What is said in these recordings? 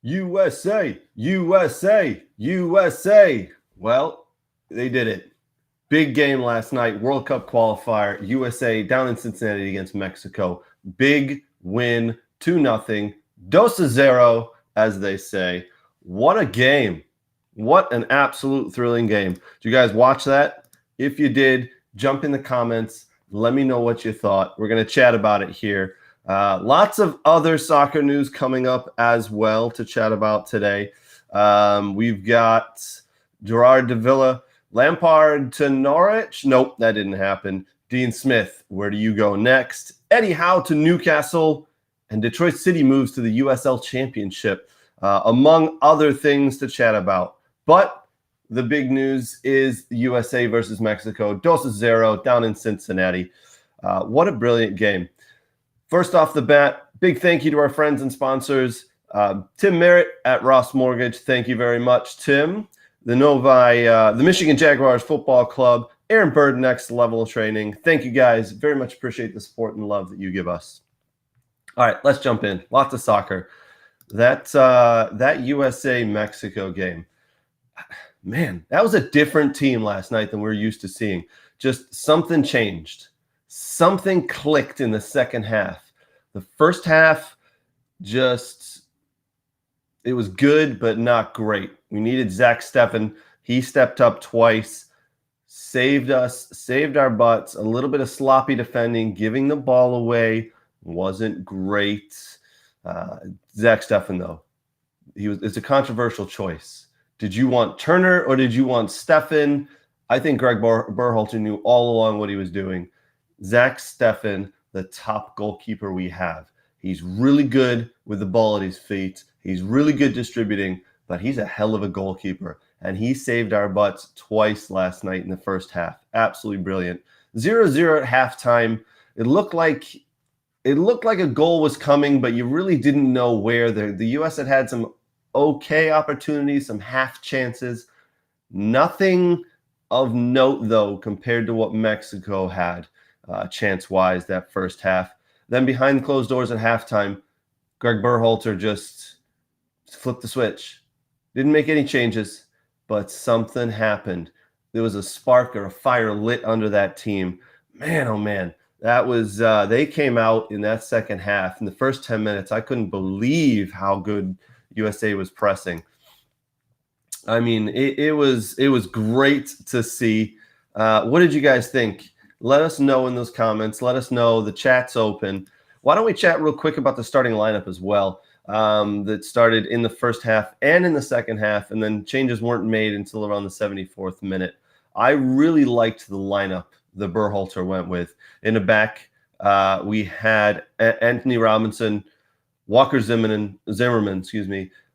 USA, USA, USA. Well, they did it. Big game last night, World Cup qualifier, USA down in Cincinnati against Mexico. Big win, 2-0, 2-0, as they say. What a game. What an absolute thrilling game. Did you guys watch that? If you did, jump in the comments. Let me know what you thought. We're going to chat about it here. Lots of other soccer news coming up as well to chat about today. We've got Gerard de Villa, Lampard to Norwich. Nope, that didn't happen. Dean Smith, where do you go next? Eddie Howe to Newcastle, and Detroit City moves to the USL Championship, among other things to chat about. But the big news is USA versus Mexico, 2-0 down in Cincinnati. What a brilliant game. First off the bat, big thank you to our friends and sponsors. Tim Merritt at Ross Mortgage. Thank you very much, Tim. The Michigan Jaguars Football Club, Aaron Bird, Next Level Training. Thank you guys. Very much appreciate the support and love that you give us. All right, let's jump in. Lots of soccer. That USA-Mexico game, man, that was a different team last night than we're used to seeing. Just something changed. Something clicked in the second half. The first half, it was good, but not great. We needed Zach Steffen. He stepped up twice, saved us, saved our butts. A little bit of sloppy defending, giving the ball away wasn't great. Zach Steffen, though, it's a controversial choice. Did you want Turner or did you want Steffen? I think Greg Berhalter knew all along what he was doing. Zach Steffen, the top goalkeeper we have. He's really good with the ball at his feet. He's really good distributing, but he's a hell of a goalkeeper. And he saved our butts twice last night in the first half. Absolutely brilliant. 0-0 at halftime. It looked like a goal was coming, but you really didn't know where. The U.S. had some okay opportunities, some half chances. Nothing of note, though, compared to what Mexico had chance-wise that first half. Then behind closed doors at halftime, Greg Berhalter just flipped the switch. Didn't make any changes, but something happened. There was a spark or a fire lit under that team. Man, oh man, that was they came out in that second half. In the first 10 minutes, I couldn't believe how good USA was pressing. I mean, it was great to see. What did you guys think? Let us know in those comments. Let us know. The chat's open. Why don't we chat real quick about the starting lineup as well? That started in the first half and in the second half, and then changes weren't made until around the 74th minute. I really liked the lineup the Berhalter went with. In the back, we had Anthony Robinson, Walker Zimmerman,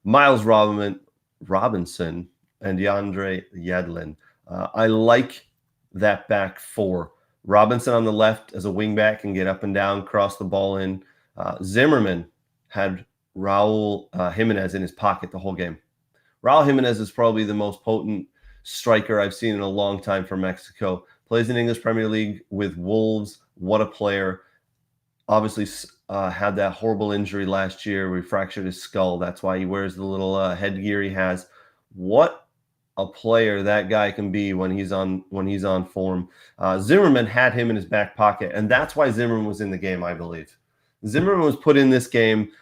Miles Robinson, and DeAndre Yedlin. I like that back four. Robinson on the left as a wingback can get up and down, cross the ball in. Zimmerman had Raul Jimenez in his pocket the whole game. Raul Jimenez is probably the most potent striker I've seen in a long time for Mexico. Plays in English Premier League with Wolves. What a player. Obviously had that horrible injury last year where he fractured his skull. That's why he wears the little headgear he has. What a player that guy can be when he's on form. Zimmerman had him in his back pocket, and that's why Zimmerman was in the game, I believe. Zimmerman was put in this game,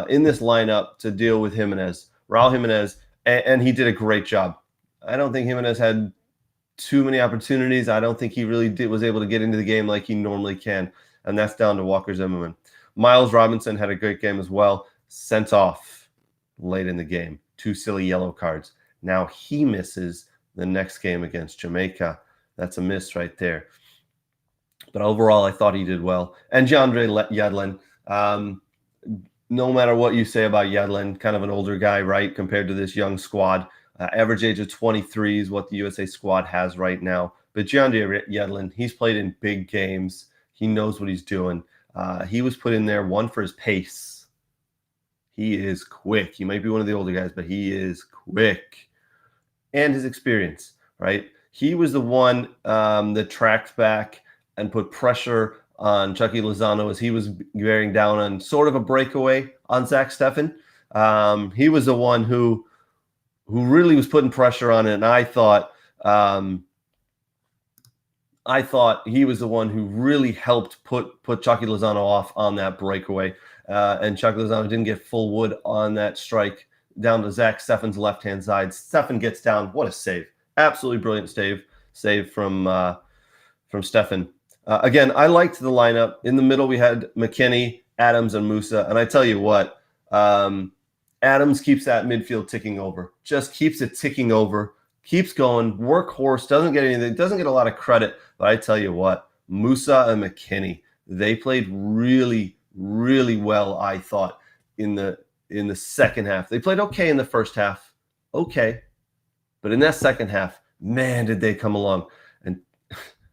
in this lineup to deal with Jimenez, Raul Jimenez, and he did a great job. I don't think Jimenez had too many opportunities. I don't think he really was able to get into the game like he normally can, and that's down to Walker Zimmerman. Miles Robinson had a great game as well, sent off late in the game. 2 silly yellow cards. Now he misses the next game against Jamaica. That's a miss right there. But overall, I thought he did well. And DeAndre Yedlin, no matter what you say about Yedlin, kind of an older guy, right, compared to this young squad. Average age of 23 is what the USA squad has right now. But DeAndre Yedlin, he's played in big games. He knows what he's doing. He was put in there, one, for his pace. He is quick. He might be one of the older guys, but he is quick. And his experience, right? He was the one that tracked back and put pressure on Chucky Lozano as he was bearing down on sort of a breakaway on Zach Steffen. He was the one who really was putting pressure on it, and I thought he was the one who really helped put Chucky Lozano off on that breakaway. And Chucky Lozano didn't get full wood on that strike down to Zach Steffen's left-hand side. Steffen gets down. What a save. Absolutely brilliant save from Steffen. Again, I liked the lineup. In the middle, we had McKennie, Adams, and Musa. And I tell you what, Adams keeps that midfield ticking over. Just keeps it ticking over. Keeps going. Workhorse. Doesn't get anything. Doesn't get a lot of credit. But I tell you what, Musa and McKennie, they played really, really well, I thought, in the second half. They played okay in the first half. Okay. But in that second half, man, did they come along.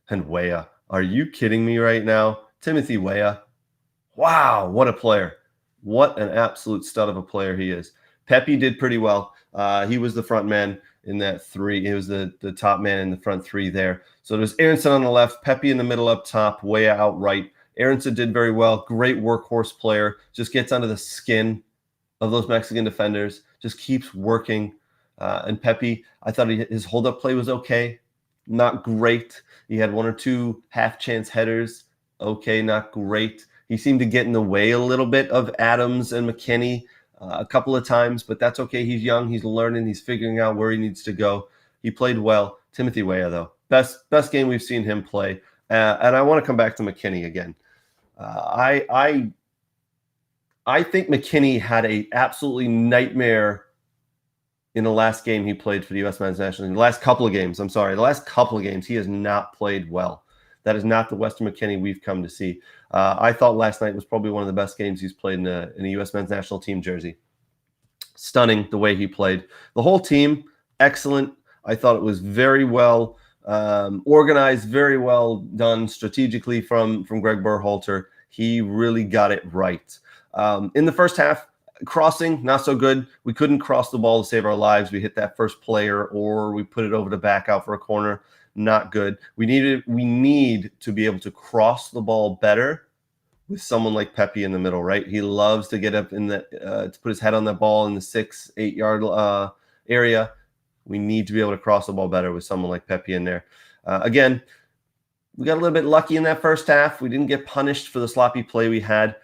And Weah, are you kidding me right now? Timothy Weah. Wow, what a player. What an absolute stud of a player he is. Pepe did pretty well. He was the front man in that three. He was the top man in the front three there. So there's Aronson on the left, Pepe in the middle up top, Weah out right. Aronson did very well. Great workhorse player. Just gets under the skin of those Mexican defenders. Just keeps working. And Pepe, I thought his hold-up play was okay. Not great. He had one or two half-chance headers. Okay, not great. He seemed to get in the way a little bit of Adams and McKennie a couple of times, but that's okay. He's young. He's learning. He's figuring out where he needs to go. He played well. Timothy Weah, though. Best game we've seen him play. And I want to come back to McKennie again. I think McKennie had a absolutely nightmare in the last game he played for the U.S. men's national team. The last couple of games, he has not played well. That is not the Weston McKennie we've come to see. I thought last night was probably one of the best games he's played in a U.S. men's national team jersey. Stunning the way he played. The whole team, excellent. I thought it was very well organized, very well done strategically from Greg Berhalter. He really got it right. In the first half, crossing, not so good. We couldn't cross the ball to save our lives. We hit that first player or we put it over the back out for a corner. Not good. We need to be able to cross the ball better with someone like Pepe in the middle, right? He loves to get up in the to put his head on the ball in the 6-8 yard area. We need to be able to cross the ball better with someone like Pepe in there. Again, we got a little bit lucky in that first half. We didn't get punished for the sloppy play we had.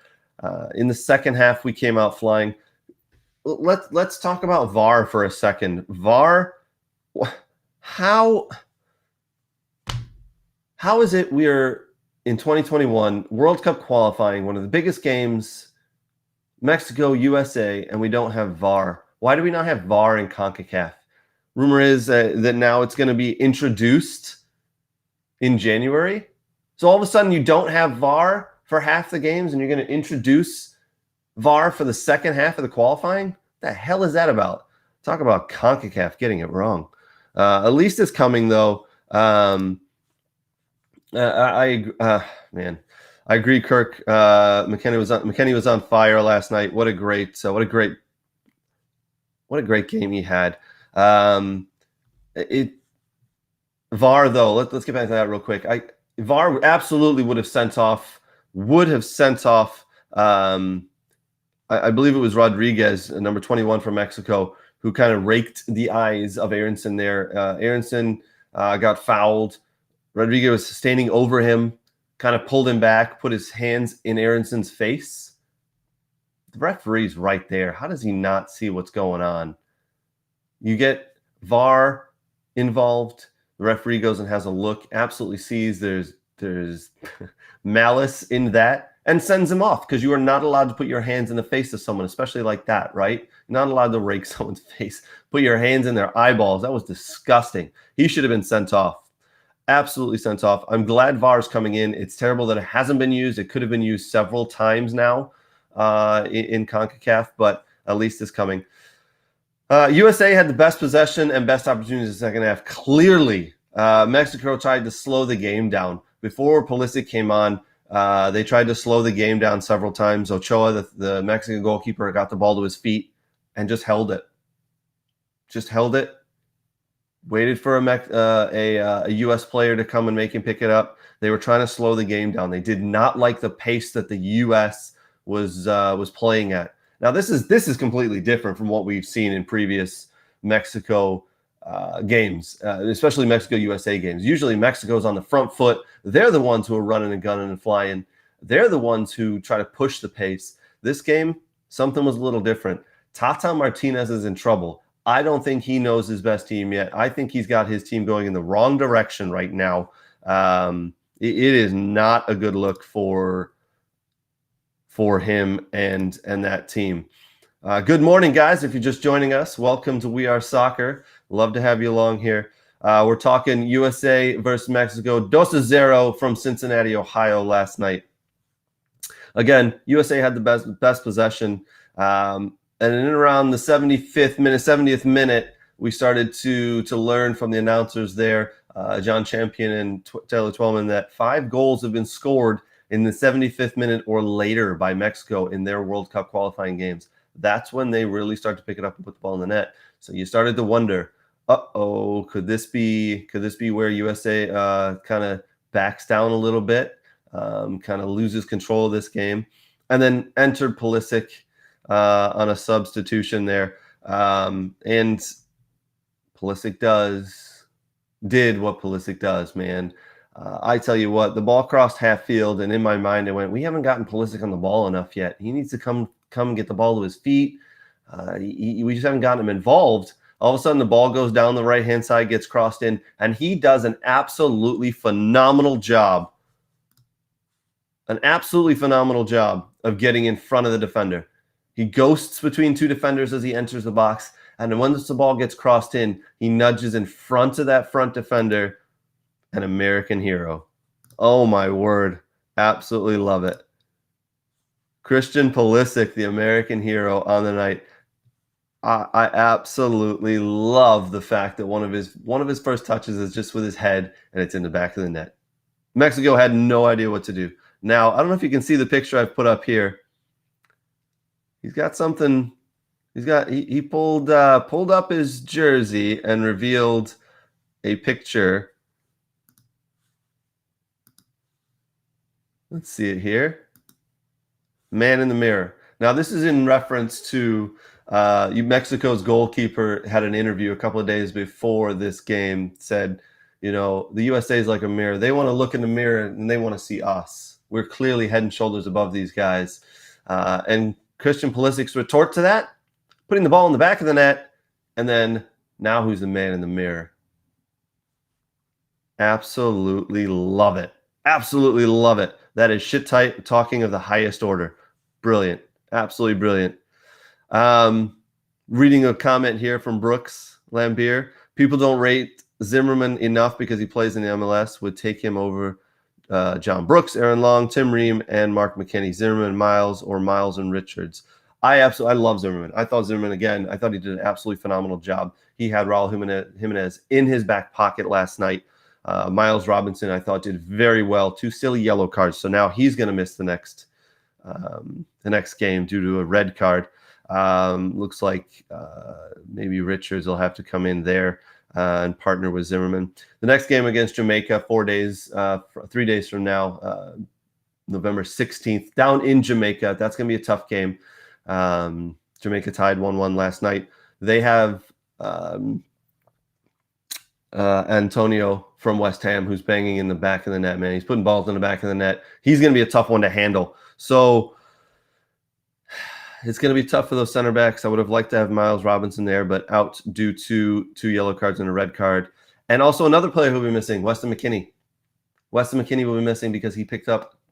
In the second half, we came out flying. Let's talk about VAR for a second. VAR, how is it we're in 2021 World Cup qualifying, one of the biggest games, Mexico, USA, and we don't have VAR? Why do we not have VAR in CONCACAF? Rumor is that now it's going to be introduced in January. So all of a sudden you don't have VAR for half the games and you're going to introduce VAR for the second half of the qualifying? What the hell is that about? Talk about CONCACAF getting it wrong. At least it's coming, though. I agree, Kirk. McKennie was on fire last night. What a great game he had. VAR, though, let's get back to that real quick. VAR absolutely would have sent off. I believe it was Rodriguez, number 21 from Mexico, who kind of raked the eyes of Aronson there. Aronson got fouled. Rodriguez was standing over him, kind of pulled him back, put his hands in Aronson's face. The referee's right there. How does he not see what's going on? You get VAR involved. The referee goes and has a look, absolutely sees there's malice in that, and sends him off, because you are not allowed to put your hands in the face of someone, especially like that, right? You're not allowed to rake someone's face. Put your hands in their eyeballs. That was disgusting. He should have been sent off. Absolutely sent off. I'm glad VAR is coming in. It's terrible that it hasn't been used. It could have been used several times now in CONCACAF, but at least it's coming. USA had the best possession and best opportunities in the second half. Clearly, Mexico tried to slow the game down. Before Pulisic came on, they tried to slow the game down several times. Ochoa, the Mexican goalkeeper, got the ball to his feet and just held it. Waited for a U.S. player to come and make him pick it up. They were trying to slow the game down. They did not like the pace that the U.S. was playing at. Now, this is completely different from what we've seen in previous Mexico games, especially Mexico-USA games. Usually Mexico's on the front foot. They're the ones who are running and gunning and flying. They're the ones who try to push the pace. This game, something was a little different. Tata Martinez is in trouble. I don't think he knows his best team yet. I think he's got his team going in the wrong direction right now. It is not a good look for him and that team. Good morning, guys. If you're just joining us, welcome to We Are Soccer. Love to have you along here. We're talking USA versus Mexico, 2-0 from Cincinnati, Ohio last night. Again, USA had the best possession. And in around the 70th minute, we started to learn from the announcers there, John Champion and Taylor Twellman, that 5 goals have been scored in the 75th minute or later by Mexico in their World Cup qualifying games. That's when they really start to pick it up and put the ball in the net. So you started to wonder, could this be where USA kind of backs down a little bit, kind of loses control of this game? And then entered Pulisic on a substitution there. And Pulisic did what Pulisic does, man. I tell you what, the ball crossed half field, and in my mind, I went, we haven't gotten Pulisic on the ball enough yet. He needs to come and get the ball to his feet. We just haven't gotten him involved. All of a sudden, the ball goes down the right-hand side, gets crossed in, and he does an absolutely phenomenal job. An absolutely phenomenal job of getting in front of the defender. He ghosts between 2 defenders as he enters the box, and then once the ball gets crossed in, he nudges in front of that front defender. An American hero. Oh, my word. Absolutely love it. Christian Pulisic, the American hero on the night. I absolutely love the fact that one of his first touches is just with his head, and it's in the back of the net. Mexico had no idea what to do. Now, I don't know if you can see the picture I've put up here. He's got something. He pulled up his jersey and revealed a picture. Let's see it here. Man in the mirror. Now, this is in reference to Mexico's goalkeeper had an interview a couple of days before this game, said, the USA is like a mirror. They want to look in the mirror and they want to see us. We're clearly head and shoulders above these guys. And Christian Pulisic's retort to that, putting the ball in the back of the net, and then now who's the man in the mirror? Absolutely love it. Absolutely love it. That is shit tight talking of the highest order. Brilliant. Absolutely brilliant. Reading a comment here from Brooks Lambier. People don't rate Zimmerman enough because he plays in the MLS. Would take him over John Brooks, Aaron Long, Tim Ream, and Mark McKinney. Zimmerman, Miles, or Miles and Richards. I love Zimmerman. I thought he did an absolutely phenomenal job. He had Raul Jimenez in his back pocket last night. Miles Robinson, I thought, did very well. 2 silly yellow cards, so now he's going to miss the next game due to a red card. Looks like maybe Richards will have to come in there and partner with Zimmerman. The next game against Jamaica, 3 days from now, November 16th, down in Jamaica. That's going to be a tough game. Jamaica tied 1-1 last night. They have Antonio from West Ham, who's banging in the back of the net, man. He's putting balls in the back of the net. He's going to be a tough one to handle. So it's going to be tough for those center backs. I would have liked to have Miles Robinson there, but out due to 2 yellow cards and a red card. And also another player who will be missing, Weston McKennie. Weston McKennie will be missing because he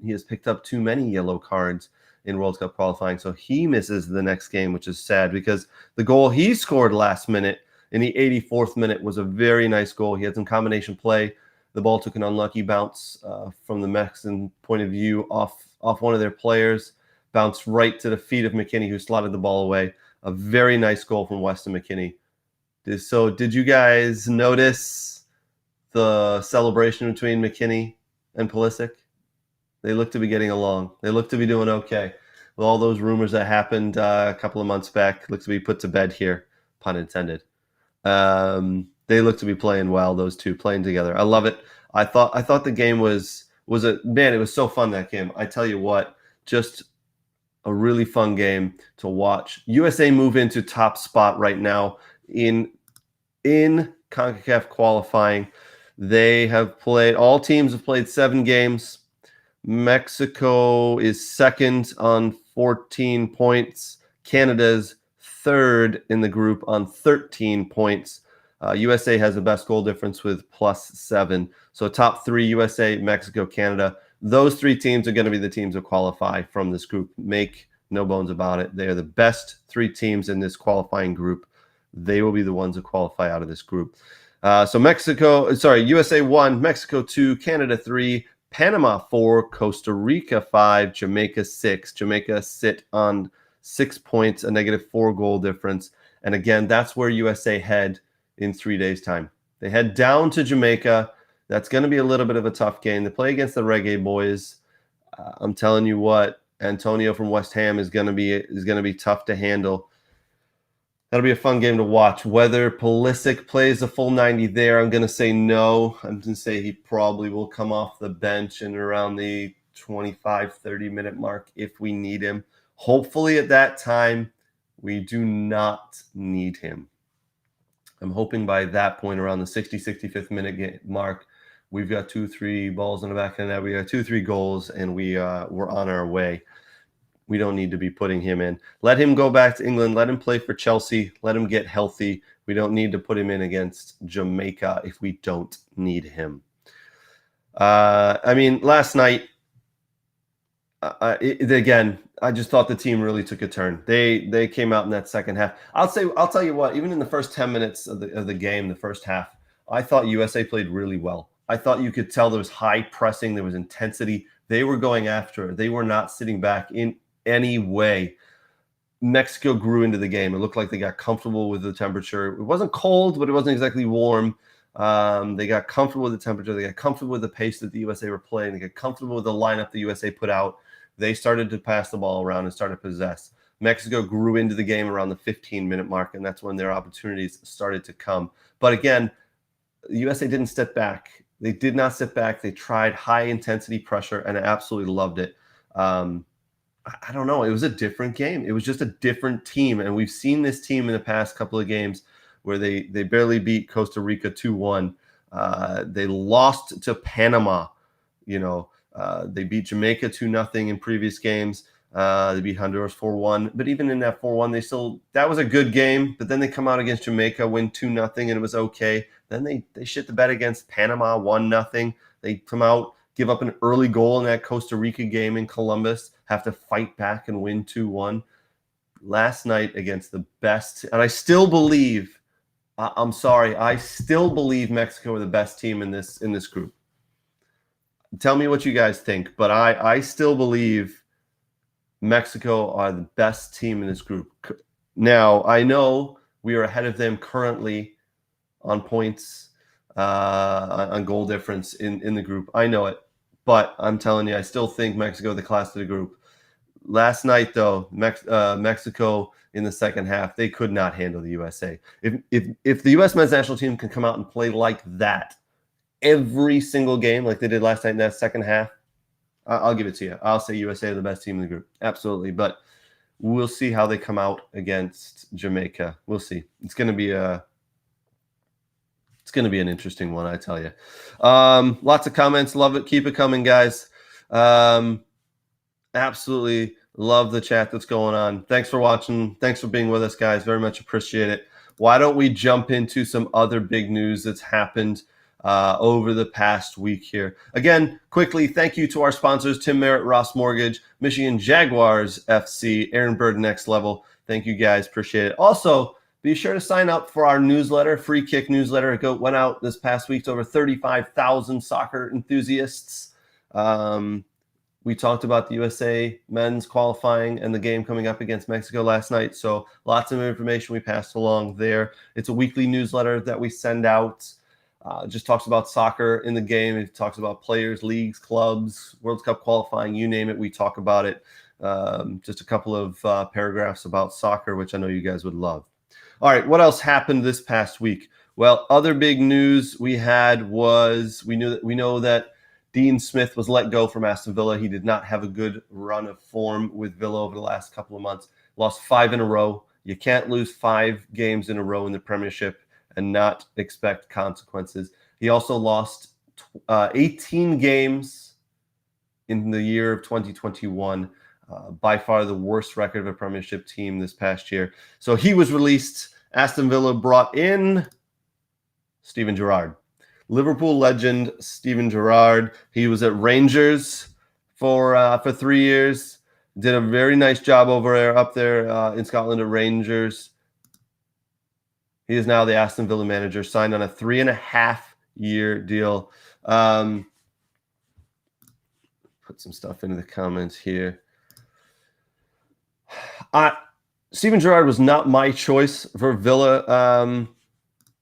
has picked up too many yellow cards in World Cup qualifying. So he misses the next game, which is sad because the goal he scored last minute in the 84th minute was a very nice goal. He had some combination play. The ball took an unlucky bounce from the Mexican point of view off one of their players, bounced right to the feet of McKinney, who slotted the ball away. A very nice goal from Weston McKennie. So did you guys notice the celebration between McKinney and Pulisic? They look to be getting along. They look to be doing okay. With all those rumors that happened a couple of months back, look to be put to bed here, pun intended. They look to be playing well, those two playing together. I love it. I thought the game was it was so fun, that game. I tell you what, just a really fun game to watch. USA move into top spot right now in CONCACAF qualifying. They have played, all teams have played 7 games. Mexico is second on 14 points. Canada's third in the group on 13 points. USA has the best goal difference with +7. So top 3, USA, Mexico, Canada. Those 3 teams are going to be the teams that qualify from this group. Make no bones about it. They are the best 3 teams in this qualifying group. They will be the ones that qualify out of this group. So USA 1, Mexico 2, Canada 3, Panama 4, Costa Rica 5, Jamaica 6. Jamaica sit on 6 points, a -4 goal difference. And again, that's where USA head in 3 days' time. They head down to Jamaica. That's going to be a little bit of a tough game. They play against the Reggae Boys. I'm telling you what, Antonio from West Ham is going to be tough to handle. That'll be a fun game to watch. Whether Pulisic plays the full 90 there, I'm going to say no. I'm going to say he probably will come off the bench in around the 25, 30-minute mark if we need him. Hopefully at that time, we do not need him. I'm hoping by that point, around the 60, 65th minute mark, we've got 2-3 balls in the back of the net. We got 2-3 goals, and we're on our way. We don't need to be putting him in. Let him go back to England. Let him play for Chelsea. Let him get healthy. We don't need to put him in against Jamaica if we don't need him. Last night, again, I just thought the team really took a turn. They came out in that second half. I'll tell you what, even in the first 10 minutes of the game, the first half, I thought USA played really well. I thought you could tell there was high pressing, there was intensity. They were going after it. They were not sitting back in any way. Mexico grew into the game. It looked like they got comfortable with the temperature. It wasn't cold, but it wasn't exactly warm. They got comfortable with the temperature. They got comfortable with the pace that the USA were playing. They got comfortable with the lineup the USA put out. They started to pass the ball around and started to possess. Mexico grew into the game around the 15-minute mark, and that's when their opportunities started to come. But again, the USA didn't step back. They did not sit back. They tried high-intensity pressure, and I absolutely loved it. I don't know. It was a different game. It was just a different team. And we've seen this team in the past couple of games where they barely beat Costa Rica 2-1. They lost to Panama. They beat Jamaica 2-0 in previous games. They beat Honduras 4-1. But even in that 4-1, that was a good game. But then they come out against Jamaica, win 2-0, and it was okay. Then they shit the bed against Panama 1-0. They come out, give up an early goal in that Costa Rica game in Columbus, have to fight back and win 2-1. Last night against the best, and I still believe Mexico are the best team in this group. Tell me what you guys think, but I still believe Mexico are the best team in this group. Now, I know we are ahead of them currently on points, on goal difference in the group. I know it, but I'm telling you, I still think Mexico the class of the group. Last night, though, Mexico in the second half, they could not handle the USA. If the U.S. men's national team can come out and play like that every single game, like they did last night in that second half, I'll give it to you. I'll say USA are the best team in the group, absolutely. But we'll see how they come out against Jamaica. We'll see. It's going to be an interesting one, I tell you. Lots of comments. Love it. Keep it coming, guys. Absolutely love the chat that's going on. Thanks for watching. Thanks for being with us, guys. Very much appreciate it. Why don't we jump into some other big news that's happened over the past week here. Again, quickly, thank you to our sponsors, Tim Merritt, Ross Mortgage, Michigan Jaguars FC, Aaron Bird, Next Level. Thank you, guys. Appreciate it. Also, be sure to sign up for our newsletter, Free Kick newsletter. It went out this past week to over 35,000 soccer enthusiasts. We talked about the USA men's qualifying and the game coming up against Mexico last night. So lots of information we passed along there. It's a weekly newsletter that we send out. Just talks about soccer in the game. It talks about players, leagues, clubs, World Cup qualifying, you name it. We talk about it. Just a couple of paragraphs about soccer, which I know you guys would love. All right, what else happened this past week? Well, other big news we had was we know that Dean Smith was let go from Aston Villa. He did not have a good run of form with Villa over the last couple of months. Lost 5 in a row. You can't lose 5 games in a row in the Premiership and not expect consequences. He also lost 18 games in the year of 2021. By far the worst record of a Premiership team this past year. So he was released. Aston Villa brought in Steven Gerrard. Liverpool legend Steven Gerrard. He was at Rangers for 3 years. Did a very nice job up there in Scotland at Rangers. He is now the Aston Villa manager, signed on a 3.5-year deal. Put some stuff into the comments here. Steven Gerrard was not my choice for Villa.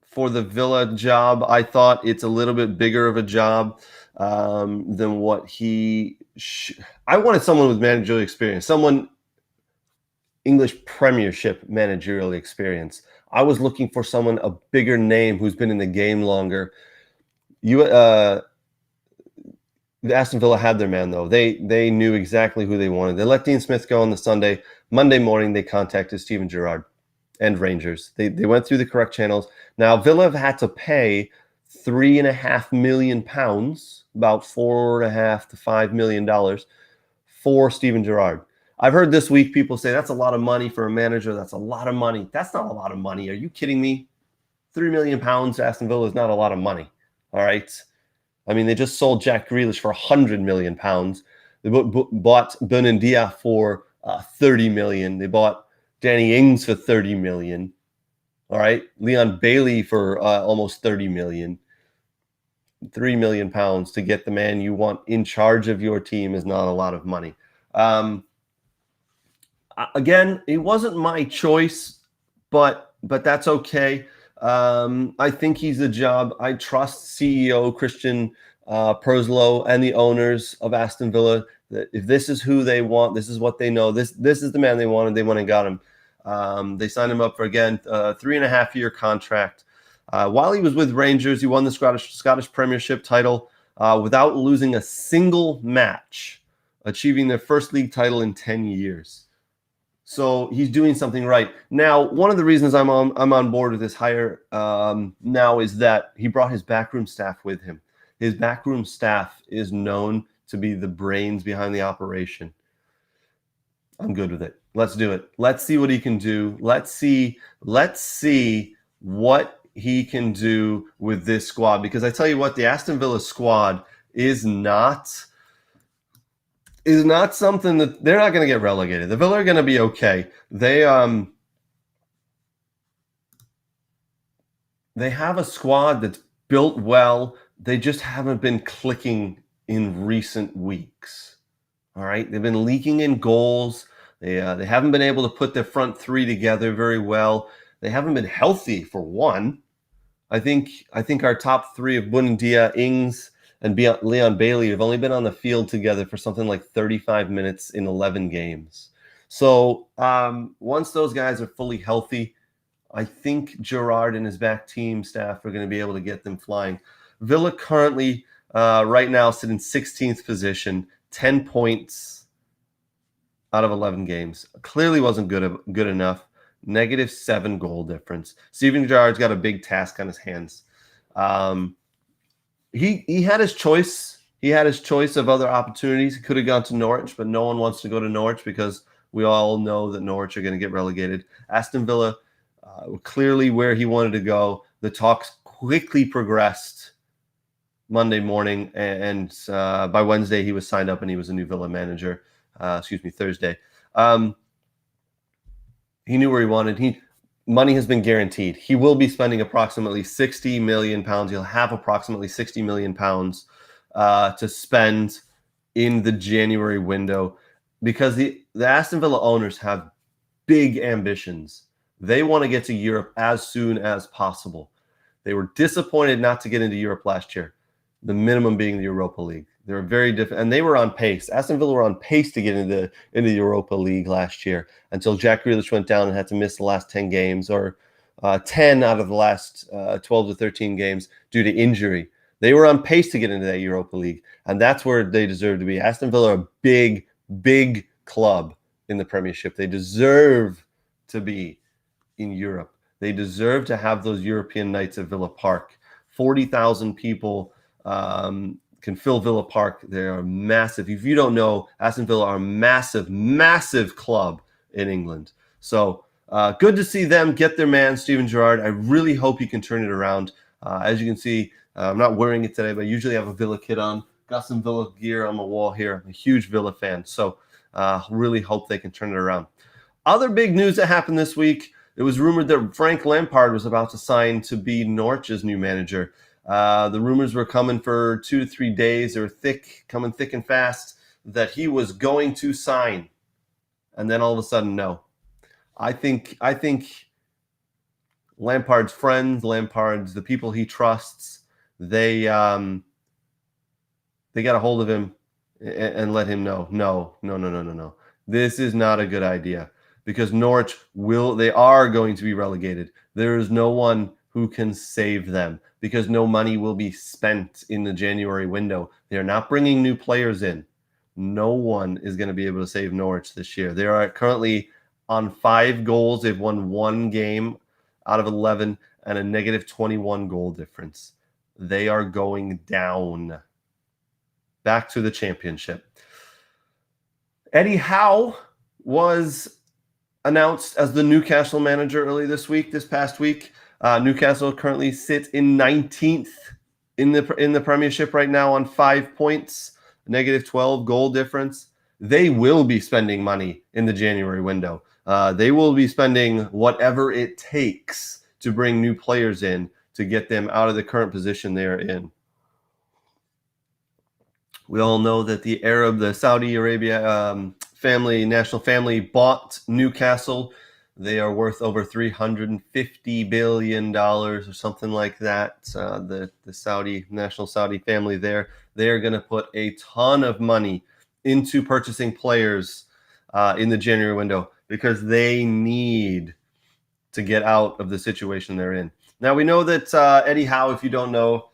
For the Villa job, I thought it's a little bit bigger of a job than what he. I wanted someone with managerial experience, someone English Premiership managerial experience. I was looking for someone a bigger name who's been in the game longer. The Aston Villa had their man, though. They knew exactly who they wanted. They let Dean Smith go on the Sunday. Monday morning, they contacted Steven Gerrard and Rangers. They went through the correct channels. Now, Villa have had to pay £3.5 million, about $4.5 to $5 million, for Steven Gerrard. I've heard this week people say that's a lot of money for a manager. That's a lot of money. That's not a lot of money. Are you kidding me? £3 million to Aston Villa is not a lot of money. All right. I mean, they just sold Jack Grealish for £100 million. They bought Bernardia for $30 million. They bought Danny Ings for $30 million. All right. Leon Bailey for almost $30 million. £3 million to get the man you want in charge of your team is not a lot of money. Again, it wasn't my choice, but that's okay. I think he's the job. I trust CEO Christian Perslow and the owners of Aston Villa that if this is who they want, this is what they know. This is the man they wanted. They went and got him. They signed him up for, again, a 3.5-year contract. While he was with Rangers, he won the Scottish Premiership title without losing a single match, achieving their first league title in 10 years. So he's doing something right. Now, one of the reasons I'm on board with this hire now is that he brought his backroom staff with him. His backroom staff is known to be the brains behind the operation. I'm good with it. Let's do it. Let's see what he can do. Let's see what he can do with this squad. Because I tell you what, the Aston Villa squad is not something that they're not going to get relegated. The Villa are going to be okay. They have a squad that's built well. They just haven't been clicking in recent weeks. All right, they've been leaking in goals. They haven't been able to put their front three together very well. They haven't been healthy, for one. I think our top three of Bundia, Ings, and Leon Bailey have only been on the field together for something like 35 minutes in 11 games. So once those guys are fully healthy, I think Gerrard and his back team staff are going to be able to get them flying. Villa currently, right now, sit in 16th position, 10 points out of 11 games. Clearly wasn't good enough. -7 goal difference. Steven Gerrard's got a big task on his hands. He had his choice. He had his choice of other opportunities. He could have gone to Norwich, but no one wants to go to Norwich because we all know that Norwich are going to get relegated. Aston Villa, clearly where he wanted to go. The talks quickly progressed Monday morning, and by Wednesday he was signed up and he was a new Villa manager. Thursday. He knew where he wanted. Money has been guaranteed. He will be spending approximately £60 million. He'll have approximately £60 million to spend in the January window because the Aston Villa owners have big ambitions. They want to get to Europe as soon as possible. They were disappointed not to get into Europe last year, the minimum being the Europa League. They were very different, and they were on pace. Aston Villa were on pace to get into the Europa League last year until Jack Grealish went down and had to miss the last 10 games, or 10 out of the last 12 to 13 games due to injury. They were on pace to get into that Europa League, and that's where they deserve to be. Aston Villa are a big, big club in the Premiership. They deserve to be in Europe. They deserve to have those European nights at Villa Park. 40,000 people can fill Villa Park. They are massive. If you don't know, Aston Villa are a massive, massive club in England. So good to see them get their man, Steven Gerrard. I really hope he can turn it around. As you can see, I'm not wearing it today, but I usually have a Villa kit on. Got some Villa gear on the wall here. I'm a huge Villa fan, so really hope they can turn it around. Other big news that happened this week, it was rumored that Frank Lampard was about to sign to be Norwich's new manager. The rumors were coming for 2 to 3 days. They were coming thick and fast, that he was going to sign. And then all of a sudden, no. I think Lampard's friends, the people he trusts, they got a hold of him and let him know, no. This is not a good idea, because Norwich they are going to be relegated. There is no one who can save them, because no money will be spent in the January window. They are not bringing new players in. No one is going to be able to save Norwich this year. They are currently on 5 goals. They've won 1 game out of 11 and a negative 21 goal difference. They are going down. Back to the Championship. Eddie Howe was announced as the Newcastle manager this past week. Newcastle currently sits in 19th in the Premiership right now on 5 points, negative 12 goal difference. They will be spending money in the January window. They will be spending whatever it takes to bring new players in to get them out of the current position they're in. We all know that the Saudi Arabia national family bought Newcastle. They are worth over $350 billion or something like that. The national Saudi family there, they are going to put a ton of money into purchasing players in the January window, because they need to get out of the situation they're in. Now, we know that Eddie Howe, if you don't know,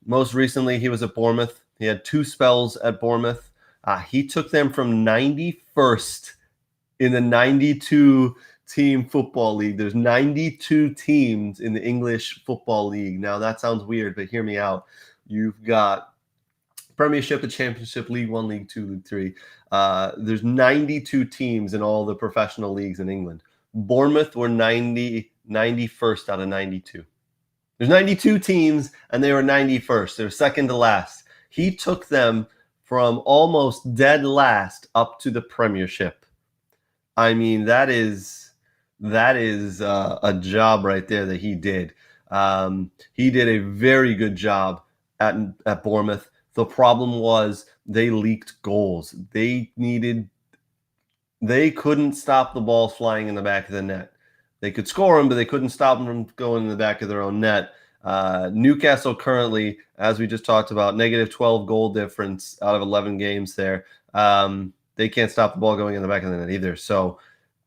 most recently he was at Bournemouth. He had 2 spells at Bournemouth. He took them from 91st in the 92-team football league. There's 92 teams in the English football league. Now, that sounds weird, but hear me out. You've got Premiership, the Championship, League 1, League 2, League 3. There's 92 teams in all the professional leagues in England. Bournemouth were 91st out of 92. There's 92 teams, and they were 91st. They're second to last. He took them from almost dead last up to the Premiership. I mean, that is a job right there that he did. He did a very good job at Bournemouth. The problem was they leaked goals. They couldn't stop the balls flying in the back of the net. They could score them, but they couldn't stop them from going in the back of their own net. Newcastle currently, as we just talked about, negative 12 goal difference out of 11 games there. They can't stop the ball going in the back of the net either. So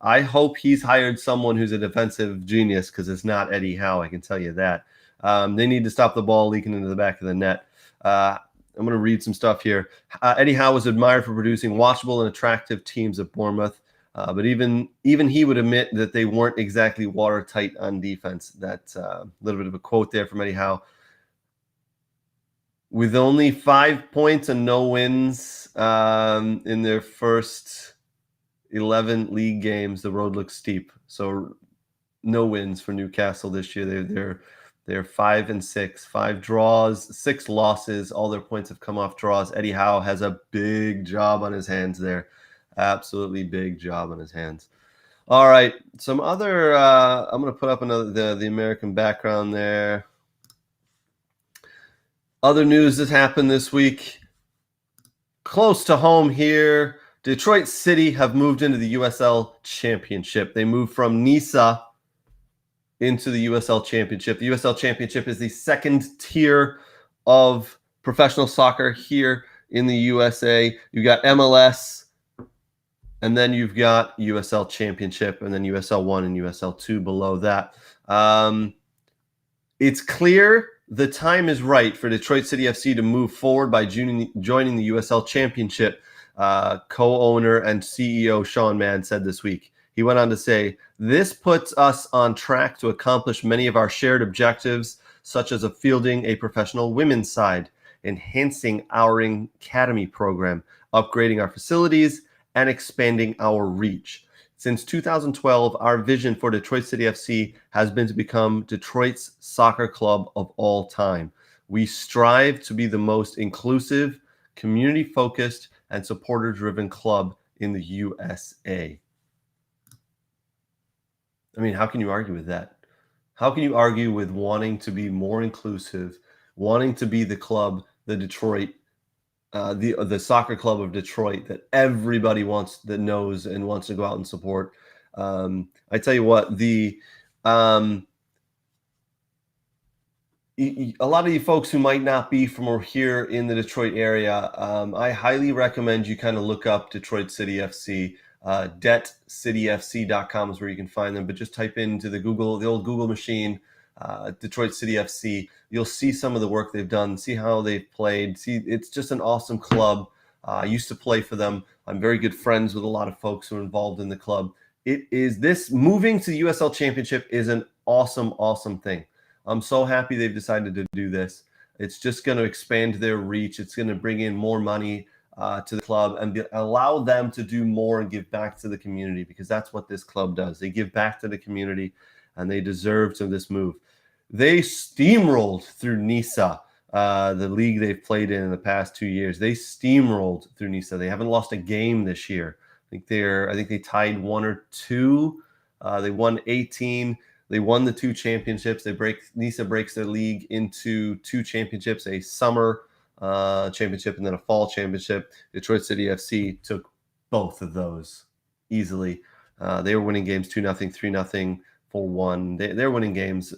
I hope he's hired someone who's a defensive genius, because it's not Eddie Howe, I can tell you that. They need to stop the ball leaking into the back of the net. I'm going to read some stuff here. Eddie Howe was admired for producing watchable and attractive teams at Bournemouth, but even he would admit that they weren't exactly watertight on defense. That's a little bit of a quote there from Eddie Howe. With only 5 points and no wins in their first 11 league games, the road looks steep. So no wins for Newcastle this year. They're 5-6, 5 draws, 6 losses. All their points have come off draws. Eddie Howe has a big job on his hands there. Absolutely big job on his hands. All right, some other. I'm going to put up another the American background there. Other news that happened this week, close to home here. Detroit City have moved into the USL Championship. They moved from Nisa into the USL Championship. The USL Championship is the second tier of professional soccer here in the USA. You've got MLS, and then you've got USL Championship, and then USL 1 and USL 2 below that. It's clear the time is right for Detroit City FC to move forward by joining the USL Championship, co-owner and CEO Sean Mann said this week. He went on to say, "This puts us on track to accomplish many of our shared objectives, such as fielding a professional women's side, enhancing our academy program, upgrading our facilities, and expanding our reach. Since 2012, our vision for Detroit City FC has been to become Detroit's soccer club of all time. We strive to be the most inclusive, community-focused, and supporter-driven club in the USA." I mean, how can you argue with that? How can you argue with wanting to be more inclusive, wanting to be the club, the Detroit, the soccer club of Detroit that everybody that knows and wants to go out and support? I tell you what, um, a lot of you folks who might not be from here in the Detroit area, I highly recommend you kind of look up Detroit City FC. DebtCityFC.com is where you can find them, but just type into the old Google machine, Detroit City FC. You'll see some of the work they've done, see how they've played. See, it's just an awesome club. I used to play for them. I'm very good friends with a lot of folks who are involved in the club. This moving to the USL Championship is an awesome, awesome thing. I'm so happy they've decided to do this. It's just going to expand their reach. It's going to bring in more money to the club and allow them to do more and give back to the community, because that's what this club does. They give back to the community, and they deserve to this move. They steamrolled through Nisa, the league they've played in the past 2 years. They steamrolled through Nisa. They haven't lost a game this year. I think they tied 1 or 2. They won 18. They won the 2 championships. Nisa breaks their league into 2 championships, a summer championship and then a fall championship. Detroit City FC took both of those easily. They were winning games 2-0, 3-0, 4-1. They're winning games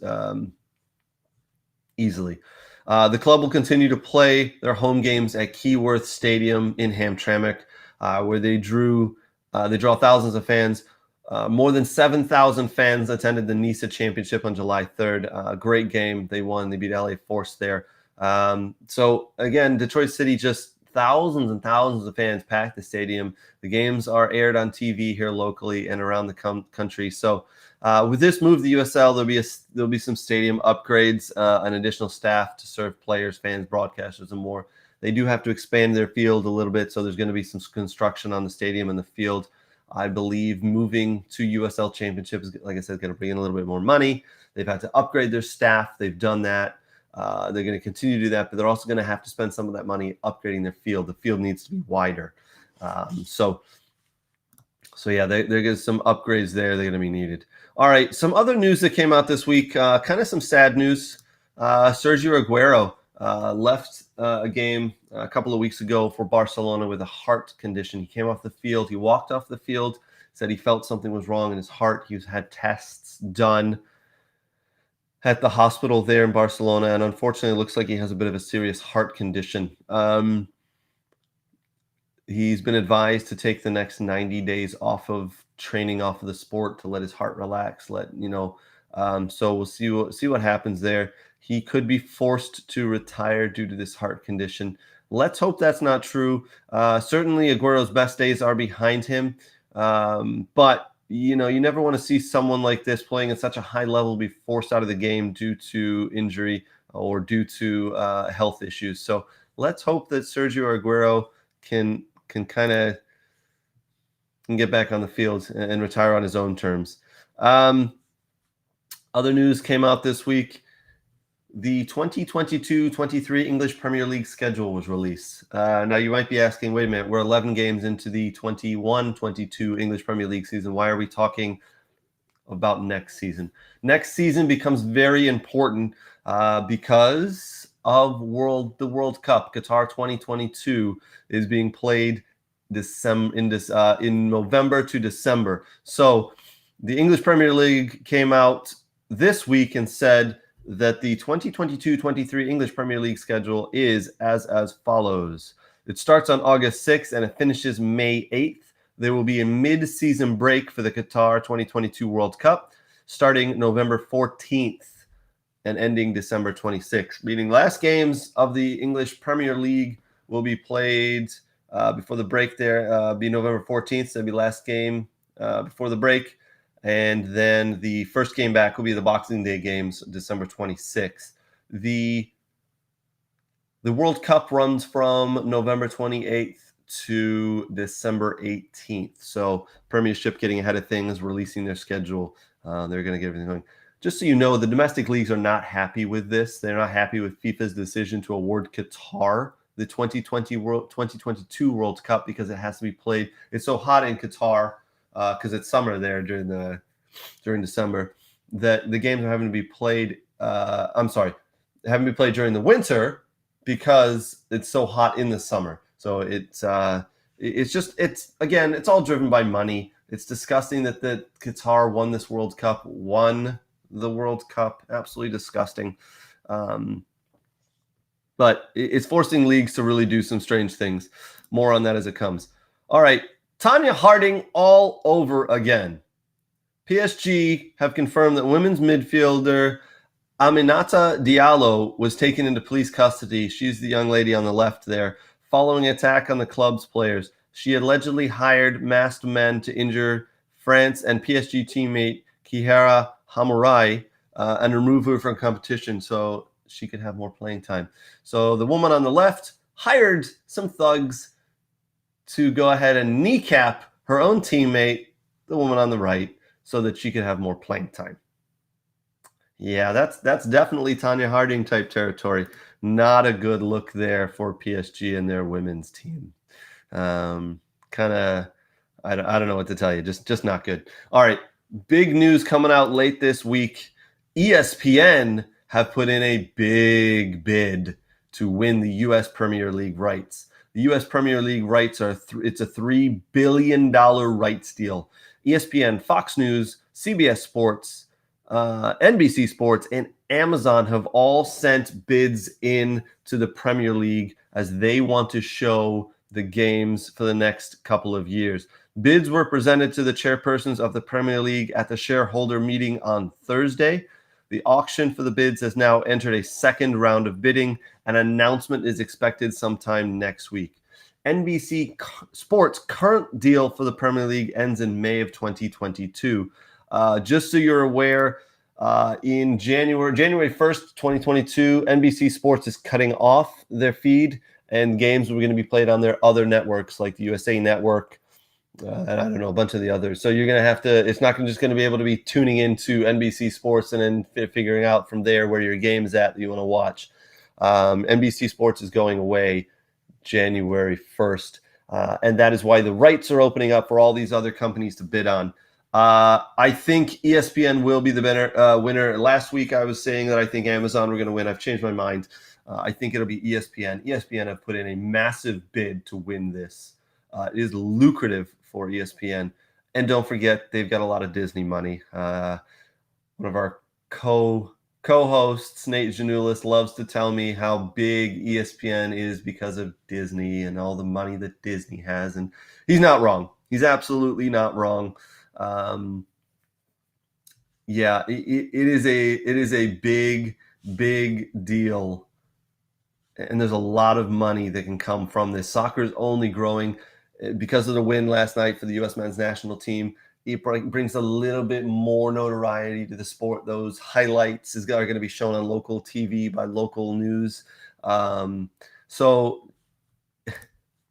easily. The club will continue to play their home games at Keyworth Stadium in Hamtramck, where they draw thousands of fans. More than 7,000 fans attended the Nisa Championship on July 3rd. Great game. They won. They beat LA Force there. So again, Detroit City, just thousands and thousands of fans packed the stadium. The games are aired on TV here locally and around the country. So with this move to the USL, there'll be some stadium upgrades, and additional staff to serve players, fans, broadcasters, and more. They do have to expand their field a little bit, so there's going to be some construction on the stadium and the field. I believe moving to USL Championship is, like I said, going to bring in a little bit more money. They've had to upgrade their staff. They've done that. They're going to continue to do that, but they're also going to have to spend some of that money upgrading their field. The field needs to be wider. So yeah, there's some upgrades there. They're going to be needed. All right, some other news that came out this week, kind of some sad news. Sergio Aguero left a game a couple of weeks ago for Barcelona with a heart condition. He came off the field. He walked off the field, said he felt something was wrong in his heart. He's had tests done at the hospital there in Barcelona, and unfortunately, it looks like he has a bit of a serious heart condition. He's been advised to take the next 90 days off of training, off of the sport, to let his heart relax. So we'll see what happens there. He could be forced to retire due to this heart condition. Let's hope that's not true. Certainly, Aguero's best days are behind him, but you never want to see someone like this playing at such a high level be forced out of the game due to injury or due to health issues. So let's hope that Sergio Aguero can get back on the field and retire on his own terms. Other news came out this week. The 2022-23 English Premier League schedule was released. Now, you might be asking, wait a minute, we're 11 games into the 21-22 English Premier League season. Why are we talking about next season? Next season becomes very important because of the World Cup. Qatar 2022 is being played in November to December. So the English Premier League came out this week and said that the 2022-23 English Premier League schedule is as follows. It starts on August 6th and it finishes May 8th. There will be a mid-season break for the Qatar 2022 World Cup starting November 14th and ending December 26th, meaning last games of the English Premier League will be played before the break there, be November 14th, so it'll be last game before the break, and then the first game back will be the Boxing Day games, December 26th. The World Cup runs from November 28th to December 18th. So Premiership getting ahead of things, releasing their schedule. They're going to get everything going. Just so you know, the domestic leagues are not happy with this. They're not happy with FIFA's decision to award Qatar the 2022 World Cup because it has to be played. It's so hot in Qatar because it's summer there during December that the games are having to be played. Having to be played during the winter because it's so hot in the summer. So it's all driven by money. It's disgusting that Qatar won the World Cup. Absolutely disgusting. But it's forcing leagues to really do some strange things. More on that as it comes. All right, Tanya Harding all over again. PSG have confirmed that women's midfielder Aminata Diallo was taken into police custody. She's the young lady on the left there. Following an attack on the club's players, she allegedly hired masked men to injure France and PSG teammate Kihara Hamurai and remove her from competition so she could have more playing time. So the woman on the left hired some thugs to go ahead and kneecap her own teammate, the woman on the right, so that she could have more playing time. Yeah, that's definitely Tanya Harding type territory. Not a good look there for PSG and their women's team. I don't know what to tell you. Just not good. All right, big news coming out late this week. ESPN have put in a big bid to win the U.S. Premier League rights. The U.S. Premier League rights it's a $3 billion rights deal. ESPN, Fox News, CBS Sports, NBC Sports, and Amazon have all sent bids in to the Premier League as they want to show the games for the next couple of years. Bids were presented to the chairpersons of the Premier League at the shareholder meeting on Thursday. The auction for the bids has now entered a second round of bidding. An announcement is expected sometime next week. NBC Sports' current deal for the Premier League ends in May of 2022. Just so you're aware, in January 1st, 2022, NBC Sports is cutting off their feed, and games are going to be played on their other networks like the USA Network, and I don't know, a bunch of the others. So you're going to have to, it's not just going to be able to be tuning into NBC Sports and then figuring out from there where your game is at that you want to watch. NBC Sports is going away January 1st, and that is why the rights are opening up for all these other companies to bid on. I think ESPN will be the winner. Last week I was saying that I think Amazon were going to win. I've changed my mind. I think it'll be ESPN. ESPN have put in a massive bid to win this. It is lucrative for ESPN. And don't forget, they've got a lot of Disney money. One of our co-hosts, Nate Janulis, loves to tell me how big ESPN is because of Disney and all the money that Disney has. And he's not wrong. He's absolutely not wrong. It is a big deal, and there's a lot of money that can come from this. Soccer is only growing because of the win last night for the U.S. men's national team. It brings a little bit more notoriety to the sport. Those highlights are going to be shown on local TV by local news. So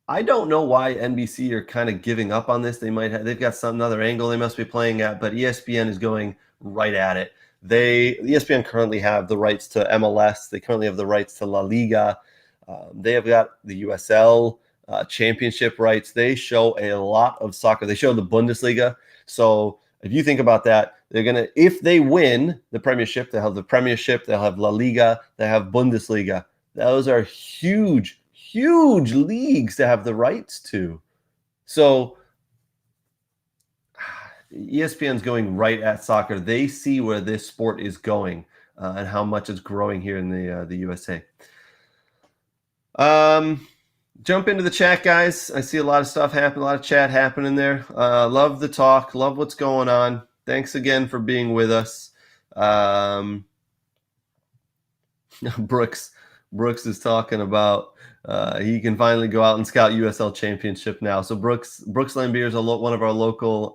I don't know why NBC are kind of giving up on this. They've got another angle they must be playing at, but ESPN is going right at it. ESPN currently have the rights to MLS. They currently have the rights to La Liga. They have got the USL championship rights. They show a lot of soccer. They show the Bundesliga. So if you think about that, if they win the Premiership, they'll have the Premiership, they'll have La Liga, they have Bundesliga. Those are huge leagues to have the rights to. So ESPN's going right at soccer. They see where this sport is going and how much it's growing here in the USA. Jump into the chat, guys. I see a lot of stuff happening, a lot of chat happening there. Love the talk. Love what's going on. Thanks again for being with us. Brooks Brooks is talking about he can finally go out and scout USL Championship now. So Brooks Lambier is one of our local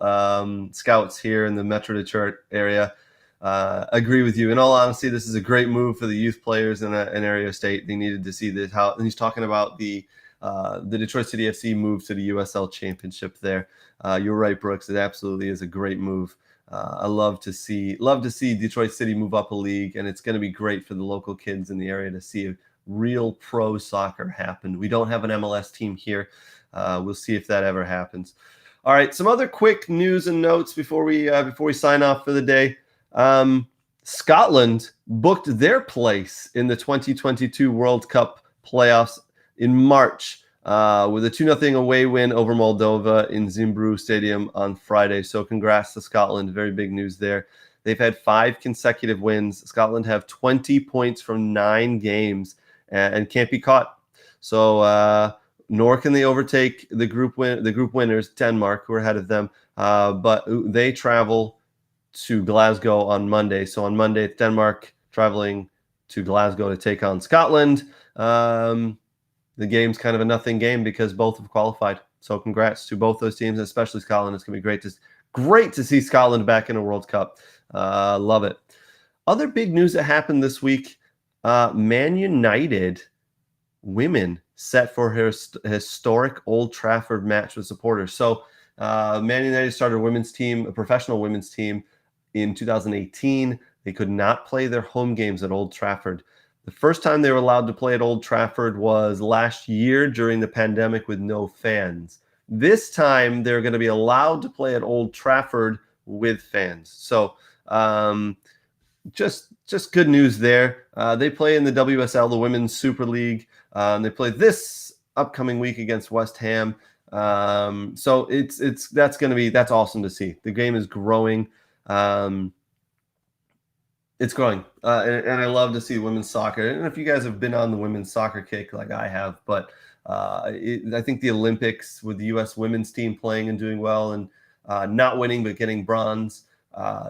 scouts here in the Metro Detroit area. Agree with you. In all honesty, this is a great move for the youth players in area state. They needed to see this. And he's talking about the Detroit City FC move to the USL Championship there. You're right, Brooks. It absolutely is a great move. I love to see Detroit City move up a league, and it's going to be great for the local kids in the area to see real pro soccer happen. We don't have an MLS team here. We'll see if that ever happens. All right, some other quick news and notes before we sign off for the day. Scotland booked their place in the 2022 World Cup playoffs in March with a 2-0 away win over Moldova in Zimbru Stadium on Friday. So congrats to Scotland. Very big news there. They've had 5 consecutive wins. Scotland have 20 points from 9 games and can't be caught. So nor can they overtake the group winners, Denmark, who are ahead of them. But they travel to Glasgow on Monday. So on Monday, it's Denmark traveling to Glasgow to take on Scotland. The game's kind of a nothing game because both have qualified. So congrats to both those teams, especially Scotland. It's going to be great to see Scotland back in a World Cup. Love it. Other big news that happened this week, Man United women set for her historic Old Trafford match with supporters. So Man United started a professional women's team in 2018. They could not play their home games at Old Trafford. The first time they were allowed to play at Old Trafford was last year during the pandemic with no fans. This time, they're going to be allowed to play at Old Trafford with fans. So just good news there. They play in the WSL, the Women's Super League. They play this upcoming week against West Ham. So that's awesome to see. The game is growing. It's growing, and I love to see women's soccer. And if you guys have been on the women's soccer kick like I have, but I think the Olympics with the U.S. women's team playing and doing well and not winning but getting bronze,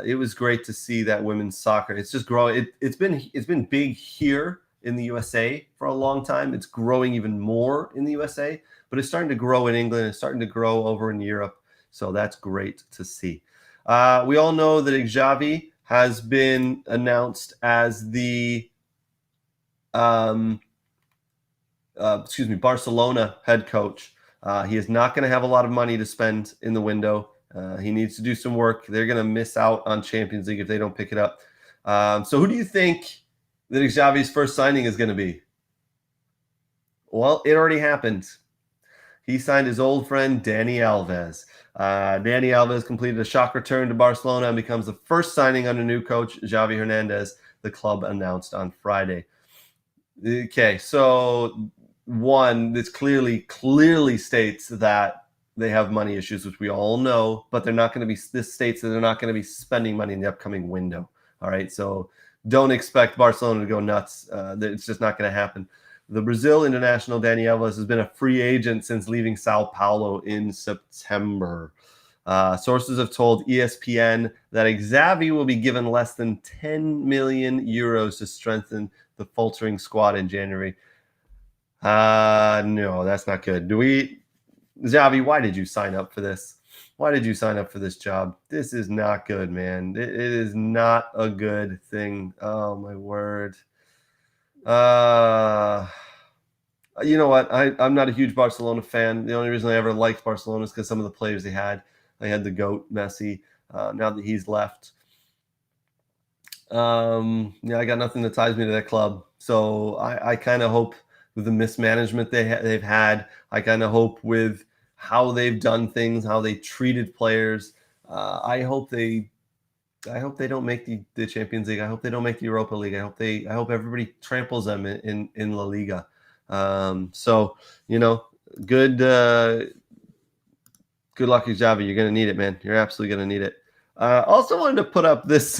it was great to see that women's soccer. It's just growing. It's been big here in the USA for a long time. It's growing even more in the USA, but it's starting to grow in England. It's starting to grow over in Europe. So that's great to see. We all know that Xavi has been announced as the Barcelona head coach. He is not going to have a lot of money to spend in the window. He needs to do some work. They're going to miss out on Champions League if they don't pick it up. So who do you think that Xavi's first signing is going to be? Well, it already happened. He signed his old friend, Dani Alves. Dani Alves completed a shock return to Barcelona and becomes the first signing under new coach Xavi Hernandez, the club announced on Friday. Okay, so one, this clearly states that they have money issues, which we all know, but this states that they're not going to be spending money in the upcoming window. All right, so don't expect Barcelona to go nuts. It's just not going to happen. The Brazil international Dani Alves has been a free agent since leaving Sao Paulo in September. Sources have told ESPN that Xavi will be given less than 10 million euros to strengthen the faltering squad in January. No, that's not good. Xavi, why did you sign up for this? Why did you sign up for this job? This is not good, man. It is not a good thing. Oh, my word. You know what? I'm not a huge Barcelona fan. The only reason I ever liked Barcelona is because some of the players they had. They had the GOAT, Messi. Now that he's left, I got nothing that ties me to that club. So I kind of hope with the mismanagement they've had, I kind of hope with how they've done things, how they treated players. I hope they don't make the Champions League. I hope they don't make the Europa League. I hope everybody tramples them in La Liga. So good luck, Xavi. You're gonna need it, man. You're absolutely gonna need it. Also wanted to put up this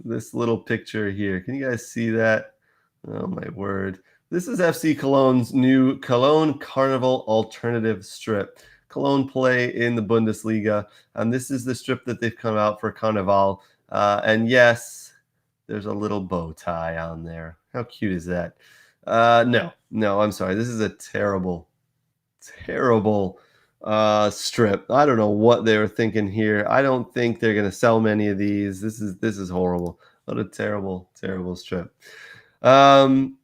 little picture here. Can you guys see that? Oh my word! This is FC Cologne's new Cologne Carnival alternative strip. Cologne play in the Bundesliga, and this is the strip that they've come out for Carnival. And yes, There's a little bow tie on there. How cute is that? No, I'm sorry. This is a terrible strip. I don't know what they were thinking here. I don't think they're going to sell many of these. This is horrible. What a terrible strip. Um,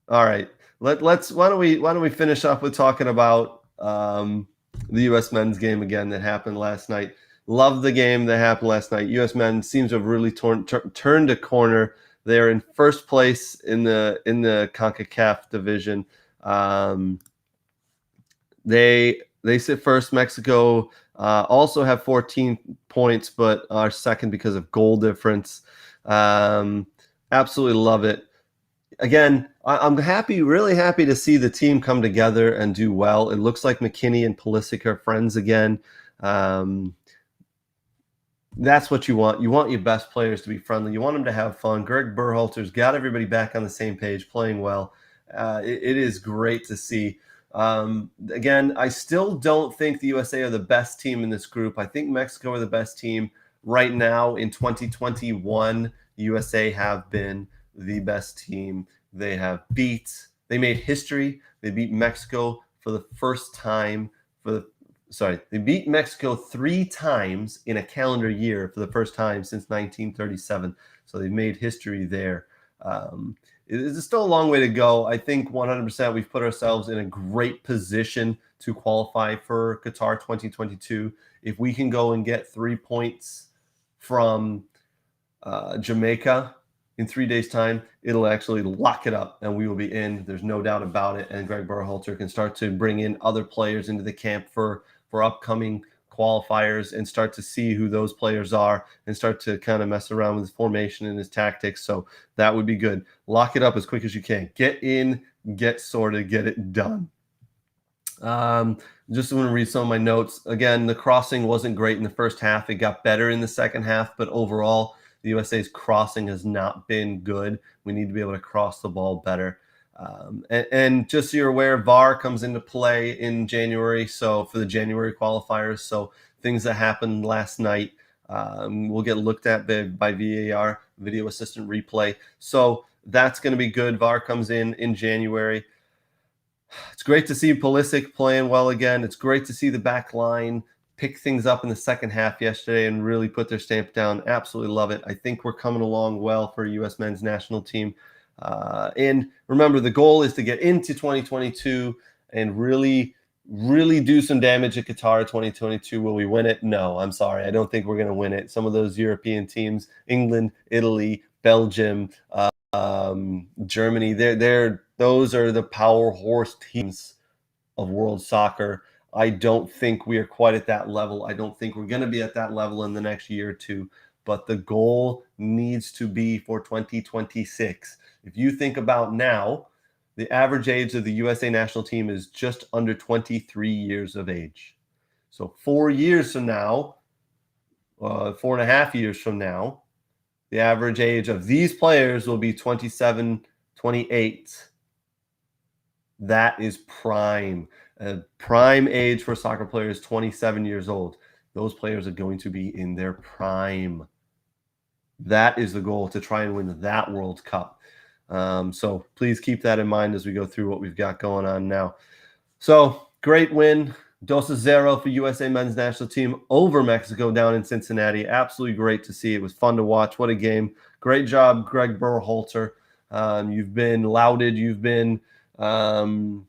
all right. Let's why don't we finish off with talking about the U.S. men's game again that happened last night. Love the game that happened last night. U.S. men seems to have really turned a corner. They're in first place in the CONCACAF division. They sit first. Mexico also have 14 points, but are second because of goal difference. Absolutely love it. Again, I'm really happy to see the team come together and do well. It looks like McKinney and Pulisic are friends again. That's what you want. You want your best players to be friendly. You want them to have fun. Greg Berhalter's got everybody back on the same page, playing well. It is great to see. Again, I still don't think the USA are the best team in this group. I think Mexico are the best team right now in 2021. USA have been the best team. They made history. They beat Mexico for the first time they beat Mexico 3 times in a calendar year for the first time since 1937. So they've made history there. It's still a long way to go. I think 100% we've put ourselves in a great position to qualify for Qatar 2022. If we can go and get 3 points from Jamaica in 3 days' time, it'll actually lock it up and we will be in. There's no doubt about it. And Greg Berhalter can start to bring in other players into the camp for upcoming qualifiers and start to see who those players are and start to kind of mess around with his formation and his tactics. So that would be good. Lock it up as quick as you can. Get in, get sorted, get it done. Just want to read some of my notes. Again, the crossing wasn't great in the first half. It got better in the second half, but overall, the USA's crossing has not been good. We need to be able to cross the ball better. And just so you're aware, VAR comes into play in January. So for the January qualifiers, so things that happened last night will get looked at by VAR, video assistant replay. So that's going to be good. VAR comes in January. It's great to see Pulisic playing well again. It's great to see the back line pick things up in the second half yesterday and really put their stamp down. Absolutely love it. I think we're coming along well for U.S. men's national team. And remember, the goal is to get into 2022 and really do some damage at Qatar 2022. Will we win it? No, I'm sorry. I don't think we're going to win it. Some of those European teams, England, Italy, Belgium, Germany, those are the power horse teams of world soccer. I don't think we are quite at that level. I don't think we're going to be at that level in the next year or two. But the goal needs to be for 2026. If you think about now, the average age of the USA national team is just under 23 years of age. So 4 years from now, 4.5 years from now, the average age of these players will be 27, 28. That is prime. Prime age for a soccer player is 27 years old. Those players are going to be in their prime. That is the goal, to try and win that World Cup. So please keep that in mind as we go through what we've got going on now. So great win. 2-0 for USA men's national team over Mexico down in Cincinnati. Absolutely great to see. It was fun to watch. What a game. Great job, Greg Berhalter. You've been lauded. You've been, for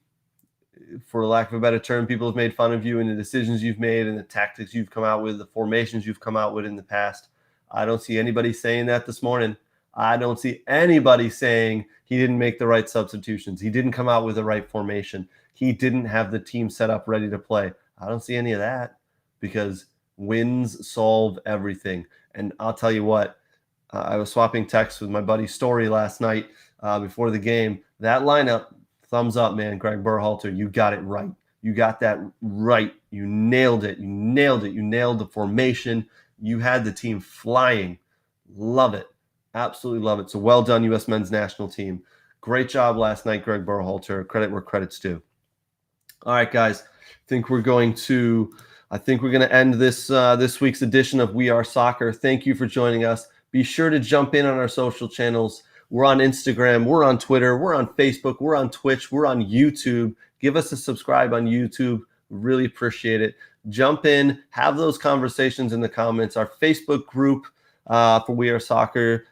lack of a better term, people have made fun of you and the decisions you've made and the tactics you've come out with, the formations you've come out with in the past. I don't see anybody saying that this morning. I don't see anybody saying he didn't make the right substitutions. He didn't come out with the right formation. He didn't have the team set up ready to play. I don't see any of that, because wins solve everything. And I'll tell you what, I was swapping texts with my buddy Story last night before the game. That lineup, thumbs up, man. Greg Berhalter, you got it right. You got that right. You nailed it. You nailed it. You nailed the formation. You had the team flying. Love it. Absolutely love it. So well done, U.S. men's national team. Great job last night, Greg Berhalter. Credit where credit's due. All right, guys. I think we're going to end this week's edition of We Are Soccer. Thank you for joining us. Be sure to jump in on our social channels. We're on Instagram, we're on Twitter, we're on Facebook, we're on Twitch, we're on YouTube. Give us a subscribe on YouTube. Really appreciate it. Jump in, have those conversations in the comments. Our Facebook group for We Are Soccer,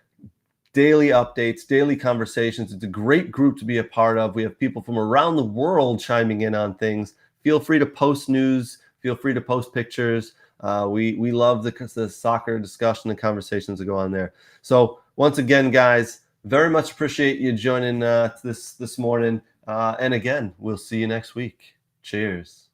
daily updates, daily conversations. It's a great group to be a part of. We have people from around the world chiming in on things. Feel free to post news. Feel free to post pictures. We love the soccer discussion and conversations that go on there. So once again, guys, very much appreciate you joining this morning. And again, we'll see you next week. Cheers.